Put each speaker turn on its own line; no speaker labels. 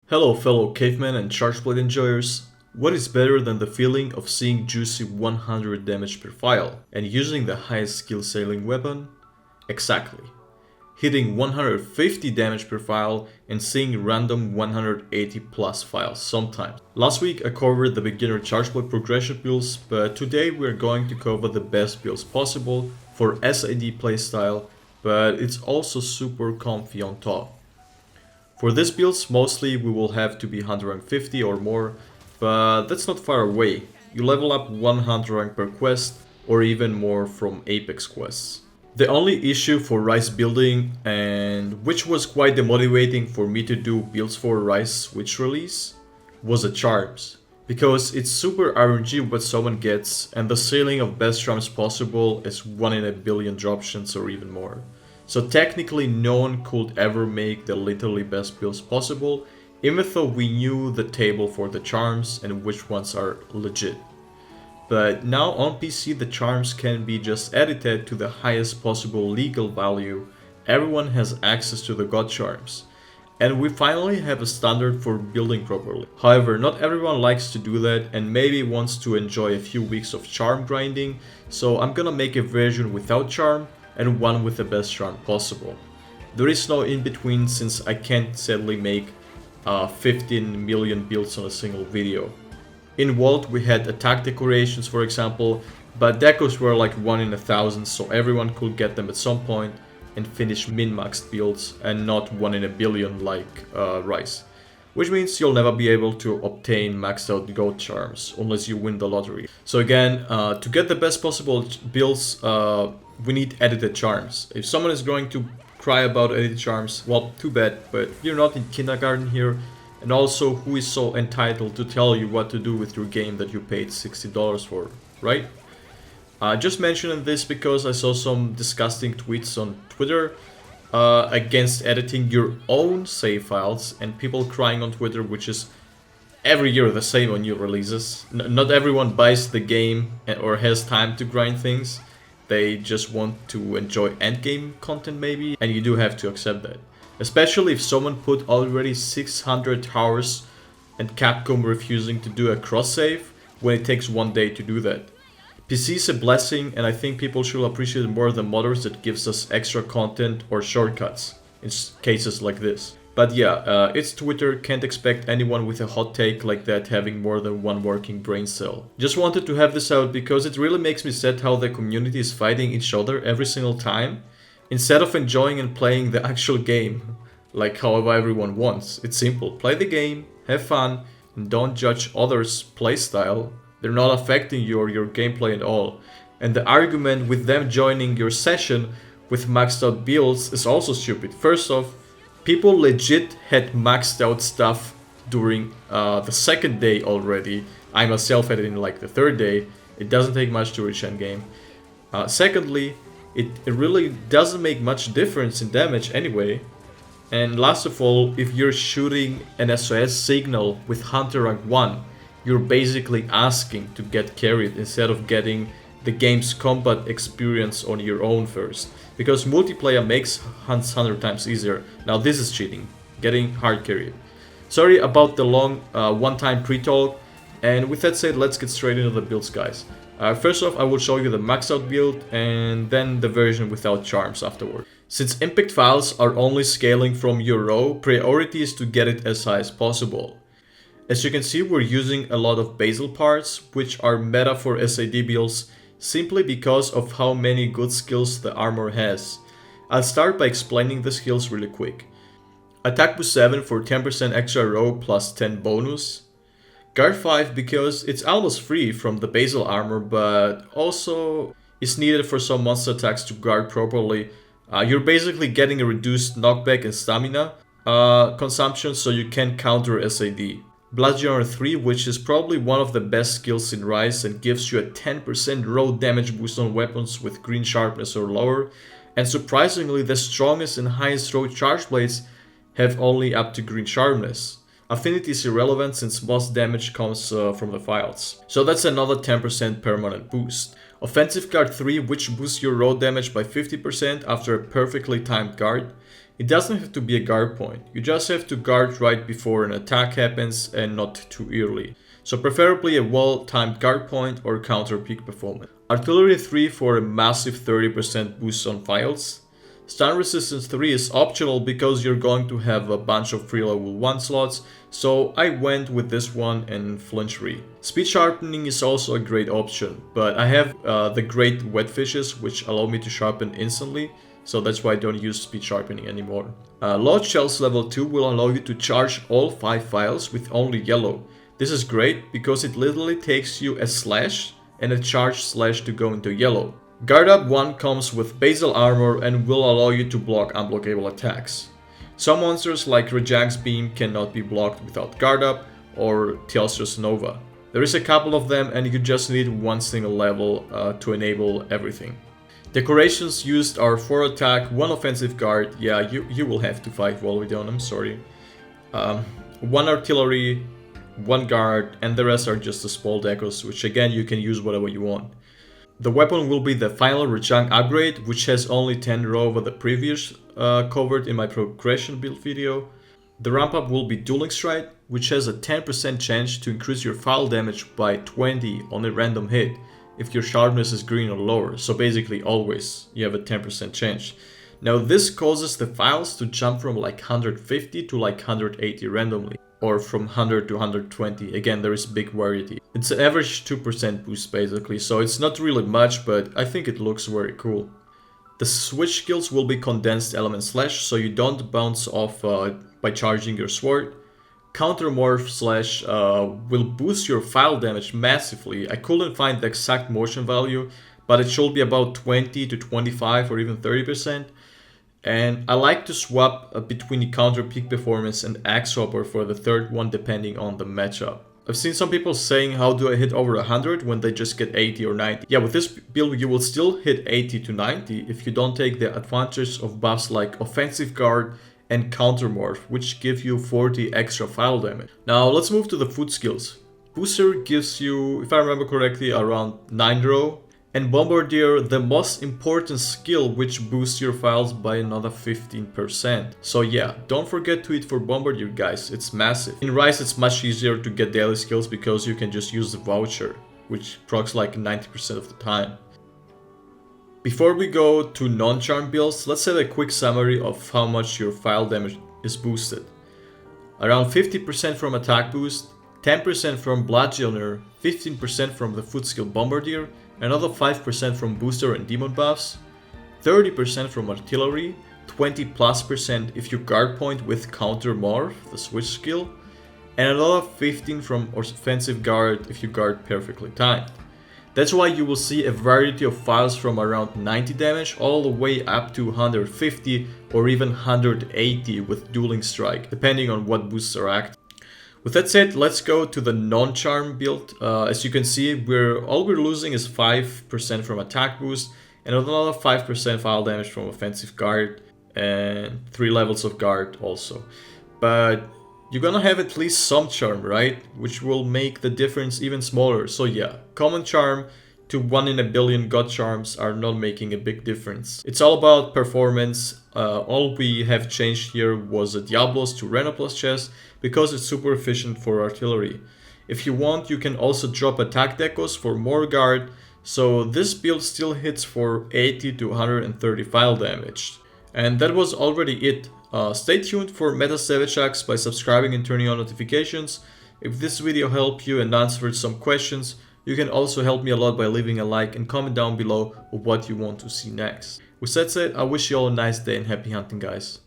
Hello fellow cavemen and chargeblade enjoyers. What is better than the feeling of seeing juicy 100 damage per file and using the highest skill sailing weapon? Exactly. Hitting 150 damage per file and seeing random 180 plus files sometimes. Last week I covered the beginner chargeblade progression builds, but today we're going to cover the best builds possible for SAD playstyle, but it's also super comfy on top. For these builds, mostly we will have to be 150 or more, but that's not far away. You level up 100 rank per quest, or even more from Apex quests. The only issue for Rise building, and which was quite demotivating for me to do builds for Rise Switch release, was the charms. Because it's super RNG what someone gets, and the ceiling of best charms possible is 1 in a billion dropshins or even more. So technically no one could ever make the literally best builds possible, even though we knew the table for the charms and which ones are legit. But now on PC the charms can be just edited to the highest possible legal value. Everyone has access to the god charms. And we finally have a standard for building properly. However, not everyone likes to do that and maybe wants to enjoy a few weeks of charm grinding, so I'm gonna make a version without charm and one with the best charm possible. There is no in between since I can't sadly make 15 million builds on a single video. In Vault we had attack decorations for example, but decos were like 1 in 1,000 so everyone could get them at some point and finish min-maxed builds and not 1 in a billion like Rise. Which means you'll never be able to obtain maxed out gold charms unless you win the lottery. So again, to get the best possible builds, we need edited charms. If someone is going to cry about edited charms, well, too bad, but you're not in kindergarten here. And also, who is so entitled to tell you what to do with your game that you paid $60 for, right? Just mentioning this because I saw some disgusting tweets on Twitter against editing your own save files, and people crying on Twitter, which is every year the same on new releases. Not everyone buys the game or has time to grind things. They just want to enjoy endgame content maybe, and you do have to accept that. Especially if someone put already 600 hours and Capcom refusing to do a cross save when it takes 1 day to do that. PC is a blessing, and I think people should appreciate more the modders that gives us extra content or shortcuts in cases like this. But yeah, it's Twitter, can't expect anyone with a hot take like that having more than one working brain cell. Just wanted to have this out because it really makes me sad how the community is fighting each other every single time, instead of enjoying and playing the actual game, like however everyone wants. It's simple, play the game, have fun, and don't judge others' playstyle. They're not affecting you or your gameplay at all. And the argument with them joining your session with maxed out builds is also stupid. First off, people legit had maxed out stuff during the second day already. I myself had it in like the third day. It doesn't take much to reach endgame. Secondly, it really doesn't make much difference in damage anyway. And last of all, if you're shooting an SOS signal with Hunter rank 1, you're basically asking to get carried instead of getting the game's combat experience on your own first. Because multiplayer makes hunts 100 times easier. Now this is cheating, getting hard carried. Sorry about the long one-time pre-talk, and with that said, let's get straight into the builds, guys. First off, I will show you the maxed out build and then the version without charms afterward. Since impact files are only scaling from your row, priority is to get it as high as possible. As you can see, we're using a lot of basal parts, which are meta for SAD builds simply because of how many good skills the armor has. I'll start by explaining the skills really quick. Attack boost 7 for 10% extra row plus 10 bonus. Guard 5 because it's almost free from the basal armor, but also is needed for some monster attacks to guard properly. You're basically getting a reduced knockback and stamina consumption so you can counter SAD. Bludgeoner 3, which is probably one of the best skills in Rise and gives you a 10% raw damage boost on weapons with green sharpness or lower, and surprisingly the strongest and highest raw charge blades have only up to green sharpness. Affinity is irrelevant since most damage comes from the files. So that's another 10% permanent boost. Offensive guard 3, which boosts your raw damage by 50% after a perfectly timed guard. It doesn't have to be a guard point, you just have to guard right before an attack happens and not too early. So preferably a well-timed guard point or counter peak performance. Artillery 3 for a massive 30% boost on files. Stun resistance 3 is optional because you're going to have a bunch of free level 1 slots, so I went with this one and flinchery. Speed sharpening is also a great option, but I have the great wet fishes which allow me to sharpen instantly, so that's why I don't use speed sharpening anymore. Load shells level 2 will allow you to charge all 5 files with only yellow. This is great because it literally takes you a slash and a charged slash to go into yellow. Guard Up 1 comes with basal armor and will allow you to block unblockable attacks. Some monsters like Rejax Beam cannot be blocked without Guard Up or Teostrus Nova. There is a couple of them and you just need one single level to enable everything. Decorations used are 4 attack, 1 offensive guard, yeah you will have to fight Volvidon, I'm sorry. 1 artillery, 1 guard, and the rest are just the small decos, which again you can use whatever you want. The weapon will be the final Rejang upgrade, which has only 10 raw over the previous covered in my progression build video. The ramp up will be Dueling Strike, which has a 10% chance to increase your file damage by 20 on a random hit if your sharpness is green or lower, so basically always you have a 10% chance. Now this causes the files to jump from like 150 to like 180 randomly, or from 100 to 120, again there is big variety. It's an average 2% boost basically, so it's not really much, but I think it looks very cool. The switch skills will be Condensed Element Slash, so you don't bounce off by charging your sword. Countermorph Slash will boost your file damage massively. I couldn't find the exact motion value, but it should be about 20 to 25 or even 30%. And I like to swap between counter peak performance and axe swapper for the third one depending on the matchup. I've seen some people saying how do I hit over 100 when they just get 80 or 90. Yeah, with this build you will still hit 80 to 90 if you don't take the advantage of buffs like offensive guard and countermorph, which give you 40 extra file damage. Now let's move to the food skills. Booster gives you, if I remember correctly, around 9 draw. And Bombardier, the most important skill, which boosts your files by another 15%. So yeah, don't forget to eat for Bombardier guys, it's massive. In Rise it's much easier to get daily skills because you can just use the voucher, which procs like 90% of the time. Before we go to non-charm builds, let's have a quick summary of how much your file damage is boosted. Around 50% from attack boost, 10% from Bludgeoner, 15% from the food skill Bombardier, another 5% from booster and demon buffs, 30% from artillery, 20+% if you guard point with counter morph, the switch skill, and another 15 from offensive guard if you guard perfectly timed. That's why you will see a variety of files from around 90 damage all the way up to 150 or even 180 with Dueling Strike, depending on what boosts are active. With that said, let's go to the non-charm build. As you can see, all we're losing is 5% from attack boost and another 5% file damage from offensive guard and 3 levels of guard also. But you're gonna have at least some charm, right? Which will make the difference even smaller. So yeah, common charm to 1 in a billion god charms are not making a big difference. It's all about performance. All we have changed here was a Diablos to Renoplus chest because it's super efficient for artillery. If you want, you can also drop attack decos for more guard, so this build still hits for 80 to 130 file damage. And that was already it. Stay tuned for Meta Savage Axe by subscribing and turning on notifications. If this video helped you and answered some questions, you can also help me a lot by leaving a like and comment down below what you want to see next. With that said, I wish you all a nice day and happy hunting guys.